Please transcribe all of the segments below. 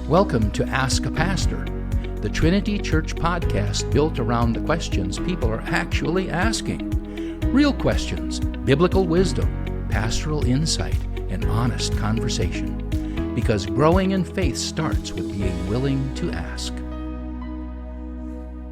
Welcome to Ask a Pastor, the Trinity Church podcast built around the questions people are actually asking. Real questions, biblical wisdom, pastoral insight, and honest conversation. Because growing in faith starts with being willing to ask.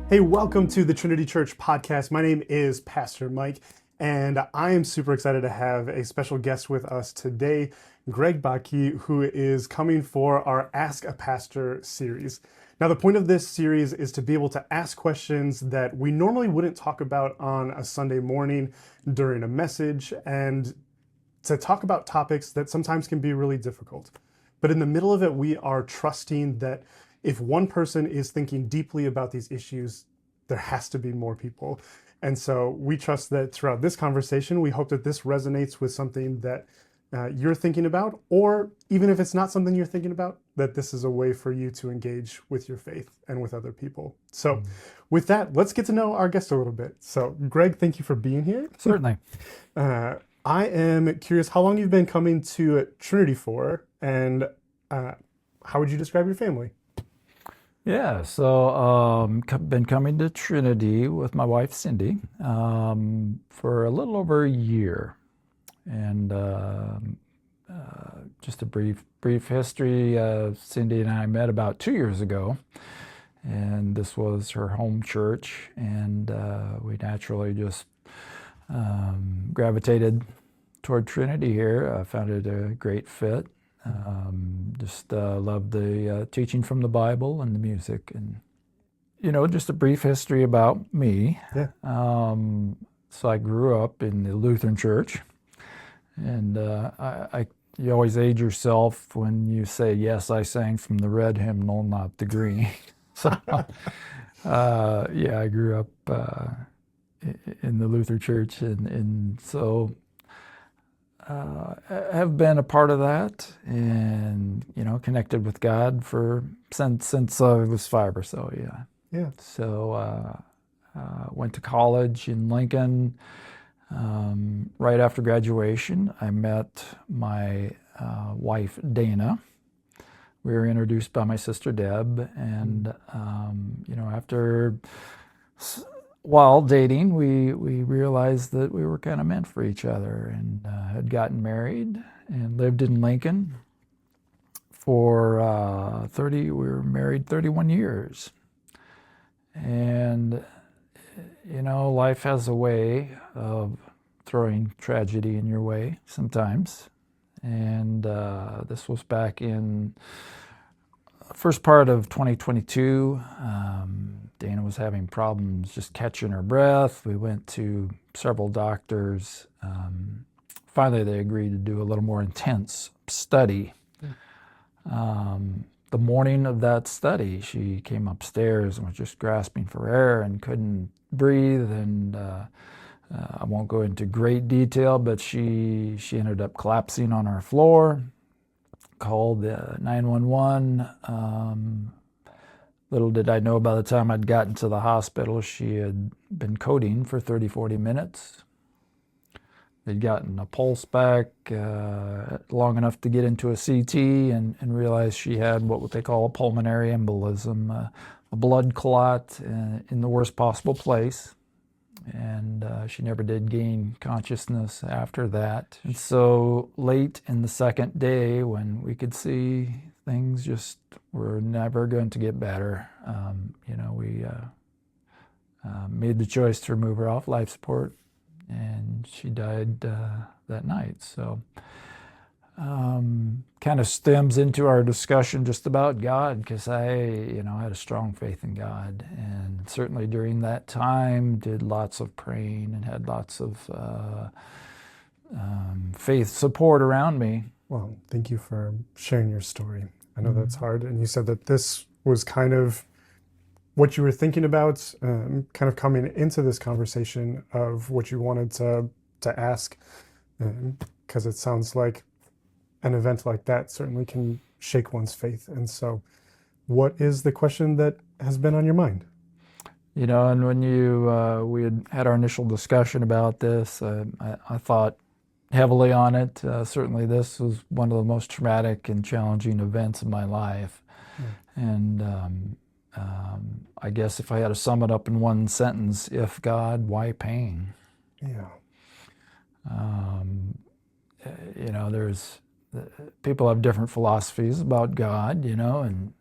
Hey, welcome to the Trinity Church podcast. My name is Pastor Mike, and I am super excited to have a special guest with us today, Greg Baki, who is coming for our Ask a Pastor series. Now, the point of this series is to be able to ask questions that we normally wouldn't talk about on a Sunday morning during a message, and to talk about topics that sometimes can be really difficult. But in the middle of it, we are trusting that if one person is thinking deeply about these issues, there has to be more people. And so we trust that throughout this conversation, we hope that this resonates with something that you're thinking about, or even if it's not something you're thinking about, that this is a way for you to engage with your faith and with other people. So with that, let's get to know our guest a little bit. So Greg, thank you for being here. Certainly. I am curious how long you've been coming to Trinity for, and how would you describe your family? Yeah, so been coming to Trinity with my wife Cindy for a little over a year, and just a brief history. Cindy and I met about 2 years ago, and this was her home church, and we naturally just gravitated toward Trinity here. I found it a great fit. Just loved the teaching from the Bible and the music, and just a brief history about me. Yeah. So I grew up in the Lutheran Church, and you always age yourself when you say, yes, I sang from the red hymnal, not the green. So I grew up in the Lutheran Church, and so have been a part of that, and connected with God since I was 5 or so. Yeah. So went to college in Lincoln. Right after graduation, I met my wife Dana. We were introduced by my sister Deb, and after while dating, we realized that we were kind of meant for each other, and had gotten married and lived in Lincoln for 30. We were married 31 years, and life has a way of throwing tragedy in your way sometimes, and this was back in first part of 2022. Dana was having problems just catching her breath. We went to several doctors. Finally, they agreed to do a little more intense study. The morning of that study, she came upstairs and was just grasping for air and couldn't breathe. And I won't go into great detail, but she ended up collapsing on our floor. Called 911. Little did I know, by the time I'd gotten to the hospital, she had been coding for 30, 40 minutes. They'd gotten a pulse back long enough to get into a CT and realized she had what they call a pulmonary embolism, a blood clot in the worst possible place. And she never did gain consciousness after that. And so late in the second day, when we could see things just were never going to get better, we made the choice to remove her off life support, and she died that night. So kind of stems into our discussion just about God, because I had a strong faith in God, and certainly during that time did lots of praying and had lots of faith support around me. Well, thank you for sharing your story. I know that's hard, and you said that this was kind of what you were thinking about, kind of coming into this conversation of what you wanted to ask, because it sounds like an event like that certainly can shake one's faith. And so what is the question that has been on your mind? And when we had our initial discussion about this, I thought heavily on it. Certainly this was one of the most traumatic and challenging events of my life. And I guess if I had to sum it up in one sentence, if God, why pain? Yeah. There's people have different philosophies about God, and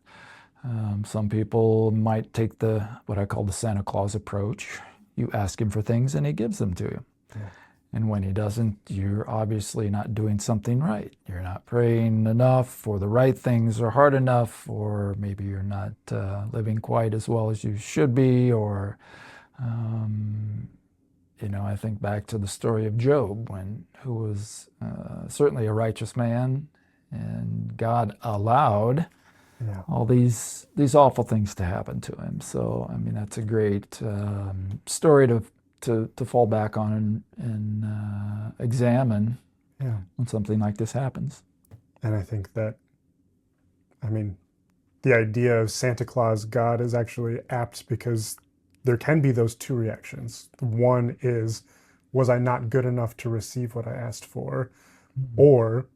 some people might take what I call the Santa Claus approach. You ask him for things and he gives them to you. Yeah. And when he doesn't, you're obviously not doing something right. You're not praying enough, or the right things are hard enough, or maybe you're not living quite as well as you should be, or I think back to the story of Job, who was certainly a righteous man, and God allowed all these awful things to happen to him. So, that's a great story to fall back on and examine when something like this happens. And I think that, the idea of Santa Claus God is actually apt, because there can be those two reactions. One is, was I not good enough to receive what I asked for? Mm-hmm. Or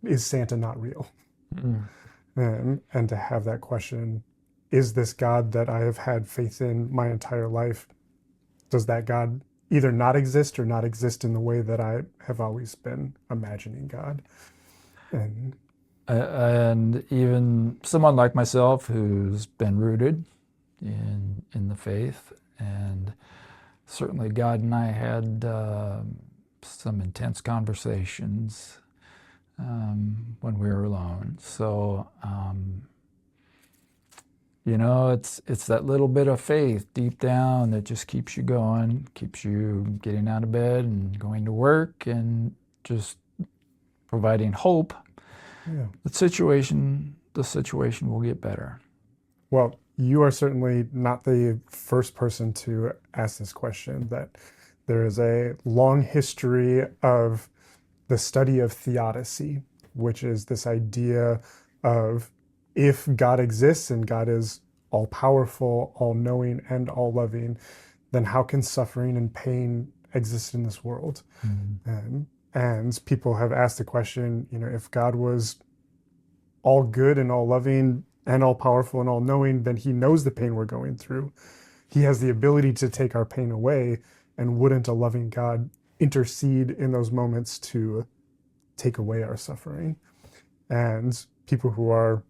is Santa not real? Mm-hmm. And to have that question, is this God that I have had faith in my entire life, does that God either not exist or not exist in the way that I have always been imagining God? And even someone like myself who's been rooted in the faith, and certainly God and I had some intense conversations when we were alone. So it's that little bit of faith deep down that just keeps you going, keeps you getting out of bed and going to work, and just providing hope. Yeah. The situation will get better. Well, you are certainly not the first person to ask this question. That there is a long history of the study of theodicy, which is this idea of, if God exists and God is all-powerful, all-knowing, and all-loving, then how can suffering and pain exist in this world? Mm-hmm. And people have asked the question, if God was all good and all-loving and all-powerful and all-knowing, then he knows the pain we're going through. He has the ability to take our pain away, and wouldn't a loving God intercede in those moments to take away our suffering? And people who are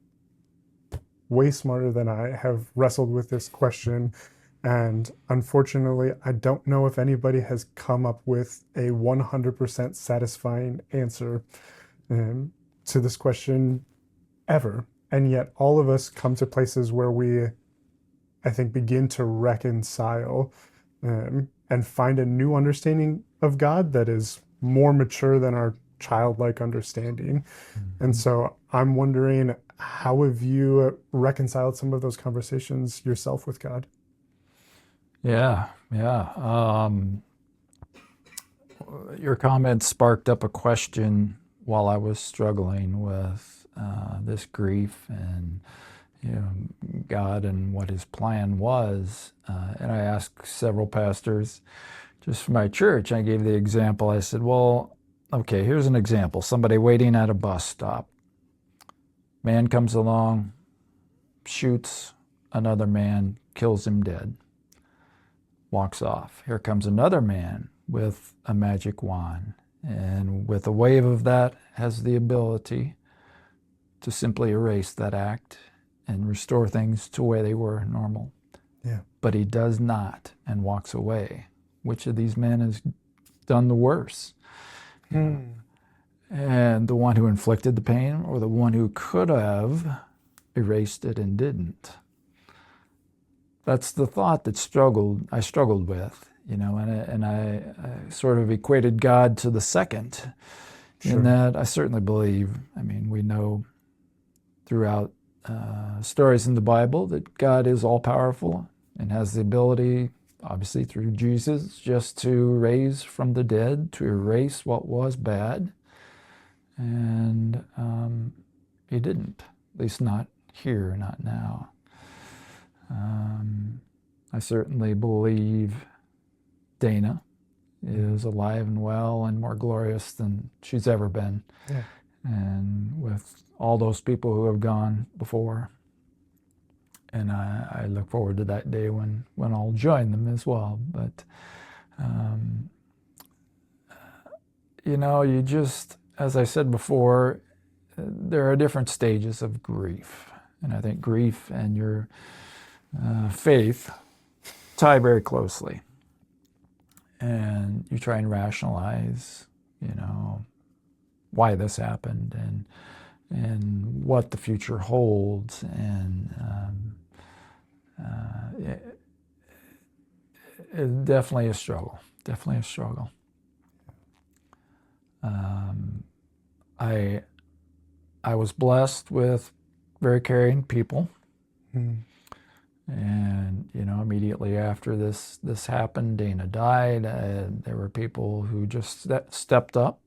way smarter than I have wrestled with this question, and unfortunately, I don't know if anybody has come up with a 100% satisfying answer to this question ever. And yet all of us come to places where we, I think, begin to reconcile and find a new understanding of God that is more mature than our childlike understanding. Mm-hmm. And so I'm wondering, how have you reconciled some of those conversations yourself with God? Yeah. Your comments sparked up a question while I was struggling with this grief and God and what his plan was. And I asked several pastors just from my church. I gave the example. I said, well, okay, here's an example. Somebody waiting at a bus stop. Man comes along, shoots another man, kills him dead, walks off. Here comes another man with a magic wand, and with a wave of that has the ability to simply erase that act and restore things to where they were normal. Yeah. But he does not, and walks away. Which of these men has done the worse? And the one who inflicted the pain, or the one who could have erased it and didn't? That's the thought that I struggled with, and I sort of equated God to the second. Sure. In that I certainly believe, we know throughout stories in the Bible that God is all-powerful and has the ability, obviously through Jesus, just to raise from the dead, to erase what was bad. And he didn't, at least not here, not now. I certainly believe Dana is alive and well and more glorious than she's ever been. Yeah. and with all those people who have gone before. And I look forward to that day when I'll join them as well. But, you just, as I said before, there are different stages of grief. And I think grief and your faith tie very closely. And you try and rationalize, why this happened and what the future holds. And it's definitely a struggle. I was blessed with very caring people. And, immediately after this happened, Dana died. There were people who just stepped up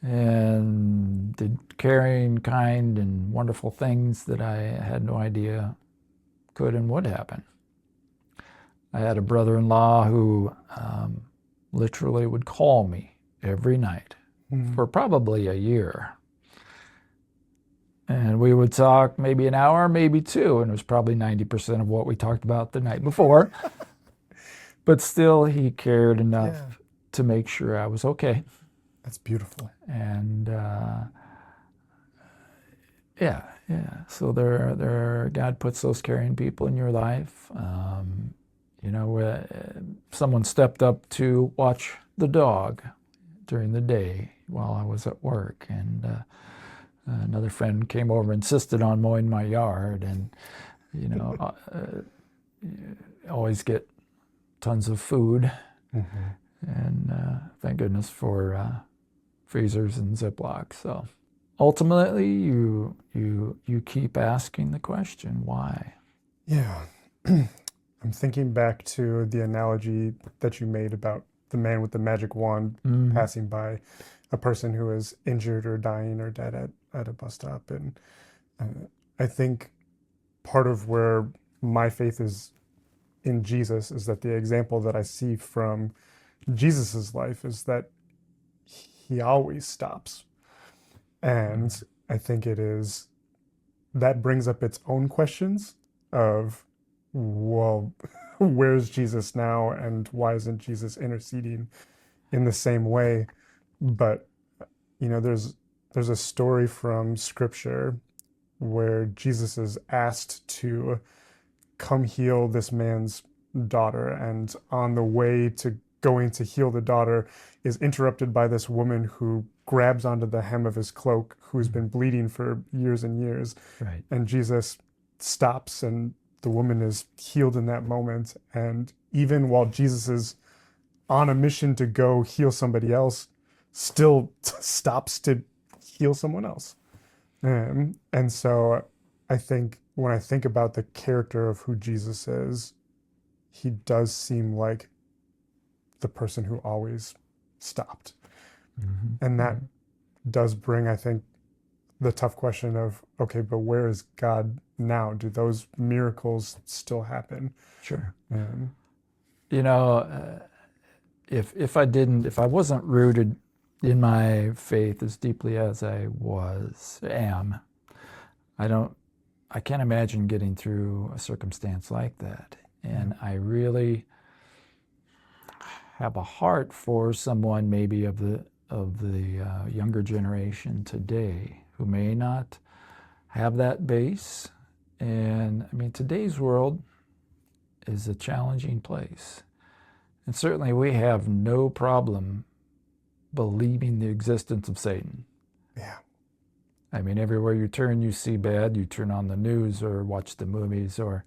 and did caring, kind, and wonderful things that I had no idea could and would happen. I had a brother-in-law who literally would call me every night for probably a year. And we would talk maybe an hour, maybe two, and it was probably 90% of what we talked about the night before. But still, he cared enough to make sure I was okay. That's beautiful. And so God puts those caring people in your life. Someone stepped up to watch the dog during the day while I was at work, and another friend came over and insisted on mowing my yard, and always get tons of food, and thank goodness for freezers and Ziploc. So ultimately, you keep asking the question, why? Yeah. I'm thinking back to the analogy that you made about the man with the magic wand passing by a person who is injured or dying or dead at a bus stop. And I think part of where my faith is in Jesus is that the example that I see from Jesus's life is that he always stops. And I think that brings up its own questions of, well, where's Jesus now, and why isn't Jesus interceding in the same way? But there's a story from Scripture where Jesus is asked to come heal this man's daughter, and on the way to going to heal the daughter is interrupted by this woman who grabs onto the hem of his cloak, who's been bleeding for years and years. Right. And Jesus stops, and the woman is healed in that moment. And even while Jesus is on a mission to go heal somebody else, still stops to heal someone else. And so I think when I think about the character of who Jesus is, he does seem like the person who always stopped. And that does bring, I think, the tough question of, okay, but where is God now? Do those miracles still happen? Sure. If I wasn't rooted in my faith as deeply as I am, I can't imagine getting through a circumstance like that. And I really have a heart for someone maybe of the younger generation today who may not have that base. And I mean, today's world is a challenging place. And certainly we have no problem believing the existence of Satan. Yeah. I mean, everywhere you turn, you see bad. You turn on the news or watch the movies, or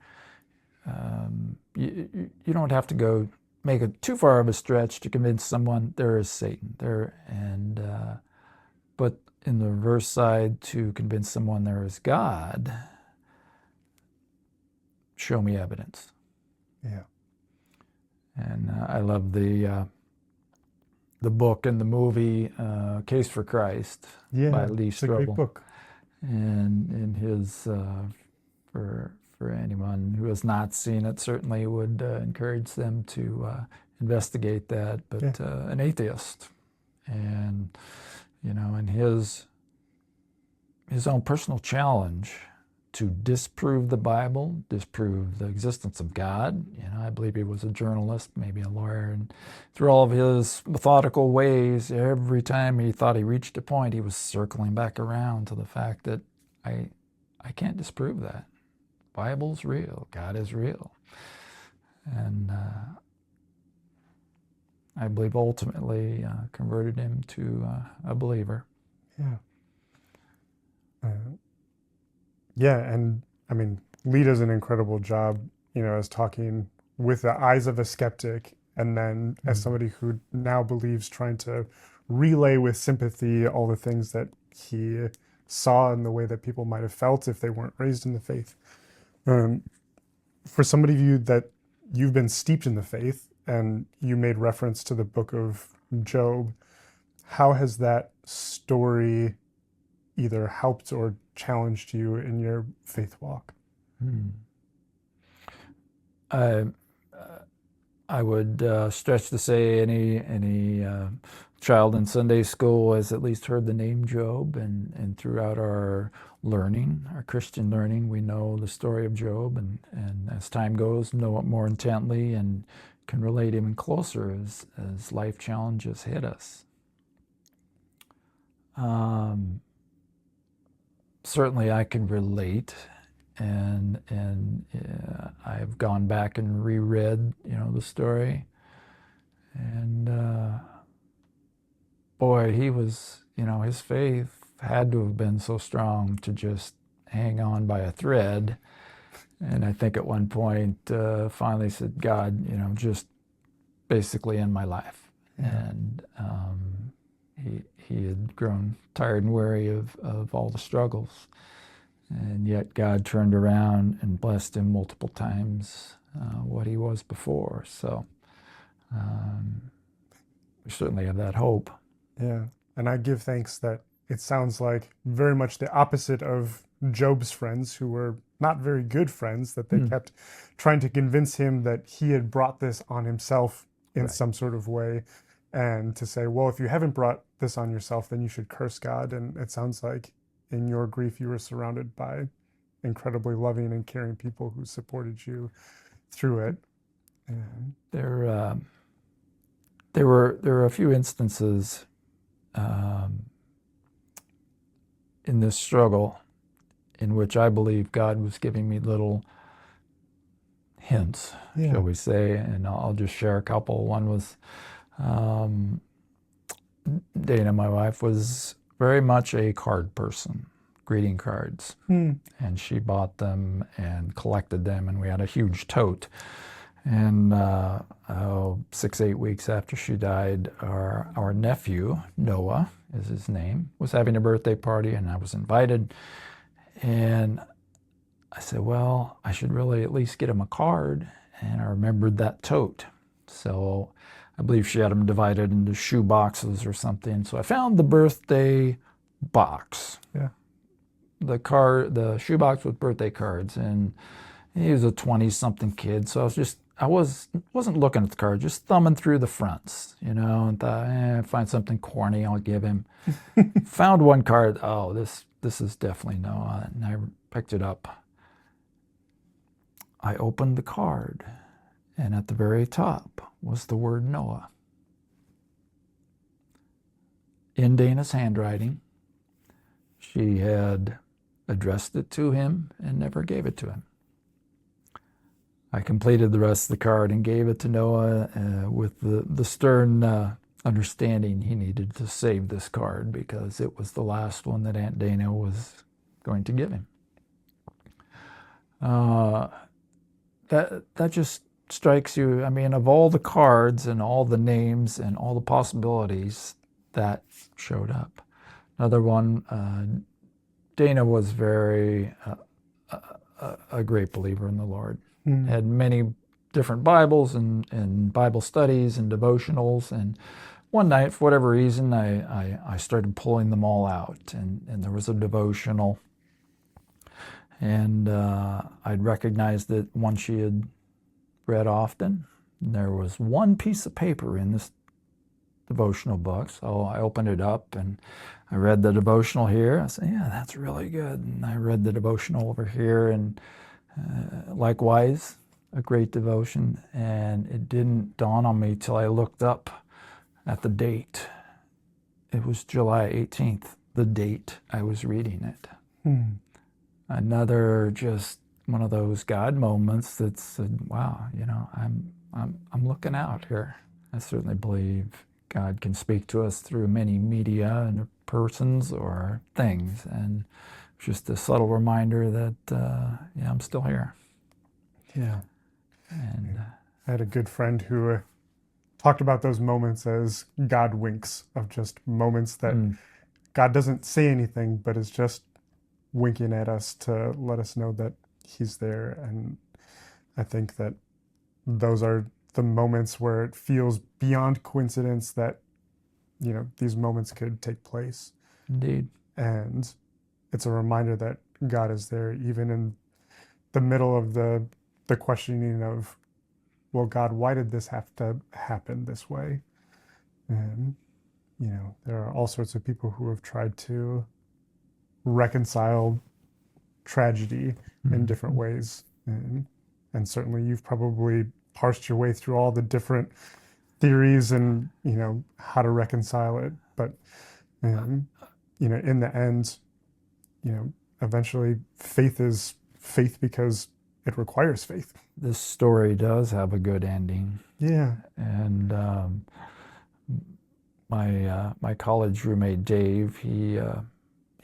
you don't have to go make it too far of a stretch to convince someone there is Satan there. And but in the reverse side, to convince someone there is God, show me evidence. Yeah. And I love the book and the movie Case for Christ by Lee it's a great Strobel. book. And in his, for anyone who has not seen it, certainly would encourage them to investigate that. But an atheist, and in his his own personal challenge to disprove the Bible, disprove the existence of God. I believe he was a journalist, maybe a lawyer, and through all of his methodical ways, every time he thought he reached a point, he was circling back around to the fact that I can't disprove that. The Bible's real. God is real. And I believe ultimately converted him to a believer. Yeah. Yeah, and I mean, Lee does an incredible job, as talking with the eyes of a skeptic, and then as somebody who now believes, trying to relay with sympathy all the things that he saw in the way that people might have felt if they weren't raised in the faith. For somebody of you that you've been steeped in the faith, and you made reference to the book of Job, how has that story either helped or challenged you in your faith walk? I would stretch to say any child in Sunday school has at least heard the name Job, and throughout our learning, our Christian learning, we know the story of Job, and as time goes, know it more intently and can relate even closer as life challenges hit us. Certainly I can relate, and I've gone back and reread, the story, and boy, he was, his faith had to have been so strong to just hang on by a thread. And I think at one point finally said, God, just basically end my life. Yeah. And he had grown tired and weary of all the struggles. And yet God turned around and blessed him multiple times what he was before. So we certainly have that hope. Yeah. And I give thanks that it sounds like very much the opposite of Job's friends, who were not very good friends, that they kept trying to convince him that he had brought this on himself in some sort of way, and to say, well, if you haven't brought this on yourself, then you should curse God. And it sounds like in your grief, you were surrounded by incredibly loving and caring people who supported you through it. And there were a few instances in this struggle in which I believe God was giving me little hints, shall we say, and I'll just share a couple. One was Dana, my wife, was very much a card person, greeting cards, and she bought them and collected them, and we had a huge tote. And 6-8 weeks after she died, our nephew, Noah is his name, was having a birthday party, and I was invited. And I said, well, I should really at least get him a card. And I remembered that tote. So I believe she had them divided into shoe boxes or something. So I found the birthday box. Yeah. The shoe box with birthday cards. And he was a 20-something kid. So I wasn't looking at the card, just thumbing through the fronts, and thought, find something corny, I'll give him. Found one card, oh, this is definitely Noah, and I picked it up. I opened the card, and at the very top was the word Noah. In Dana's handwriting. She had addressed it to him and never gave it to him. I completed the rest of the card and gave it to Noah with the stern understanding he needed to save this card because it was the last one that Aunt Dana was going to give him. That just strikes you. I mean, of all the cards and all the names and all the possibilities, that showed up. Another one, Dana was very a great believer in the Lord. Had many different Bibles and Bible studies and devotionals. And one night, for whatever reason, I started pulling them all out. And there was a devotional. And I'd recognized that one she had read often. And there was one piece of paper in this devotional book. So I opened it up and I read the devotional here. I said, yeah, that's really good. And I read the devotional over here, and likewise, a great devotion. And it didn't dawn on me till I looked up at the date. It was July 18th, the date I was reading it. Another just one of those God moments that said, wow, you know, I'm looking out here. I certainly believe God can speak to us through many media and persons or things, and just a subtle reminder that yeah, I'm still here. Yeah. And I had a good friend who talked about those moments as God winks, of just moments that God doesn't say anything, but is just winking at us to let us know that he's there. And I think that those are the moments where it feels beyond coincidence that, you know, these moments could take place. indeed, And it's a reminder that God is there, even in the middle of the questioning of, well, God, why did this have to happen this way? And, you know, there are all sorts of people who have tried to reconcile tragedy in different ways. And certainly you've probably parsed your way through all the different theories and, you know, how to reconcile it. But, you know, in the end, you know, eventually faith is faith because it requires faith. this story does have a good ending. Yeah. And my college roommate Dave, he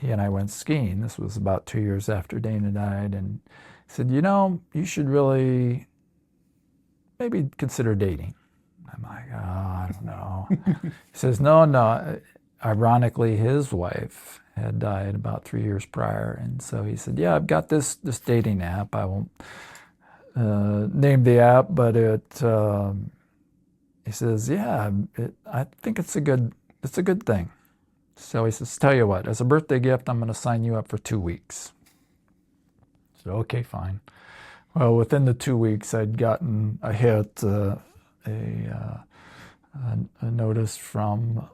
and I went skiing. This was about 2 years after Dana died, and he said, you know, you should really maybe consider dating. I'm like, oh, I don't know. He says, no. Ironically, his wife had died about 3 years prior, and so he said, yeah, I've got this dating app. I won't name the app, but he says, yeah, I think it's a good thing. So he says, tell you what, as a birthday gift, I'm going to sign you up for 2 weeks. I said, okay, fine. Well, within the 2 weeks, I'd gotten a hit, a notice from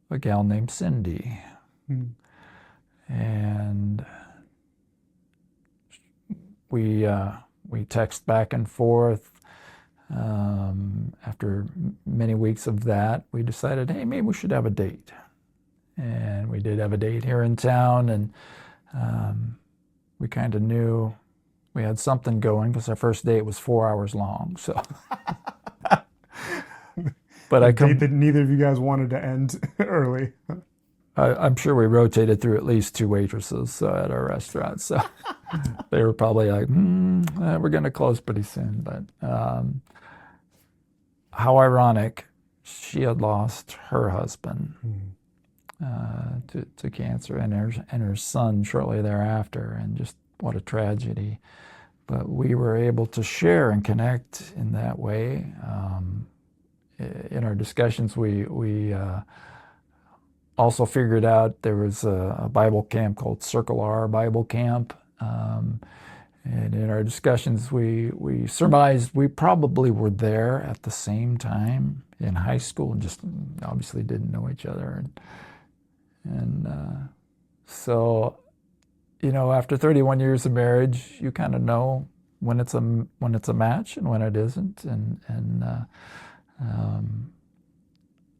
a gal named Cindy. And we text back and forth. After many weeks of that, we decided, hey, maybe we should have a date. And we did have a date here in town, and we kind of knew we had something going because our first date was 4 hours long. So, but a date that neither of you guys wanted to end early. I'm sure we rotated through at least 2 waitresses at our restaurant, so they were probably like, we're going to close pretty soon. But how ironic, she had lost her husband to cancer, and her son shortly thereafter, and just what a tragedy. But we were able to share and connect in that way. In our discussions, we also figured out there was a Bible camp called Circle R Bible Camp. And in our discussions, we surmised we probably were there at the same time in high school and just obviously didn't know each other. And so, you know, after 31 years of marriage, you kind of know when it's a match and when it isn't. And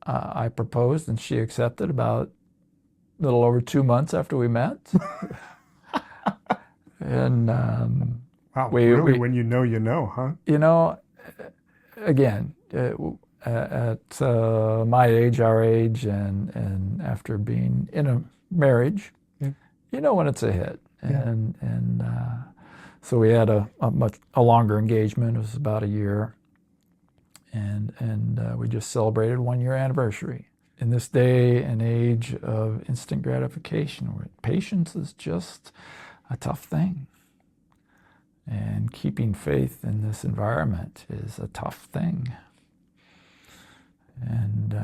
I proposed and she accepted about a little over 2 months after we met. And wow, really, when you know, huh? You know, again, at my age, our age, and after being in a marriage, you know when it's a hit. And so we had a longer engagement. It was about a year. And we just celebrated 1 year anniversary. In this day and age of instant gratification, where patience is just a tough thing. And keeping faith in this environment is a tough thing. And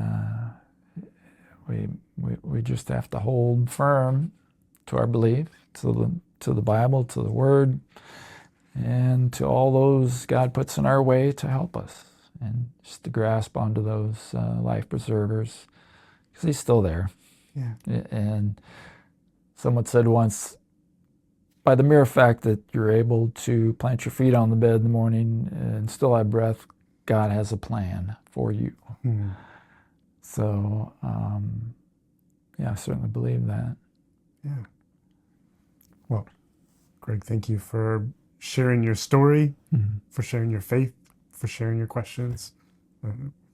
we just have to hold firm to our belief, to the Bible, to the Word, and to all those God puts in our way to help us. and just to grasp onto those life preservers, because he's still there. Yeah. And someone said once, by the mere fact that you're able to plant your feet on the bed in the morning and still have breath, God has a plan for you. Mm. So, I certainly believe that. Yeah. Well, Greg, thank you for sharing your story, for sharing your faith, for sharing your questions.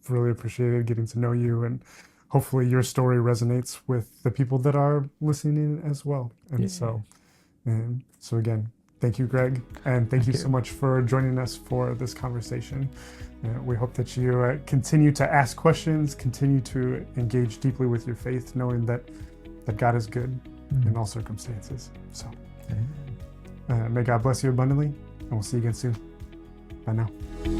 Really appreciated getting to know you, and hopefully your story resonates with the people that are listening as well. And so again, thank you, Greg, and thank you so much for joining us for this conversation. We hope that you continue to ask questions, continue to engage deeply with your faith, knowing that God is good in all circumstances. So may God bless you abundantly, and we'll see you again soon. Bye now.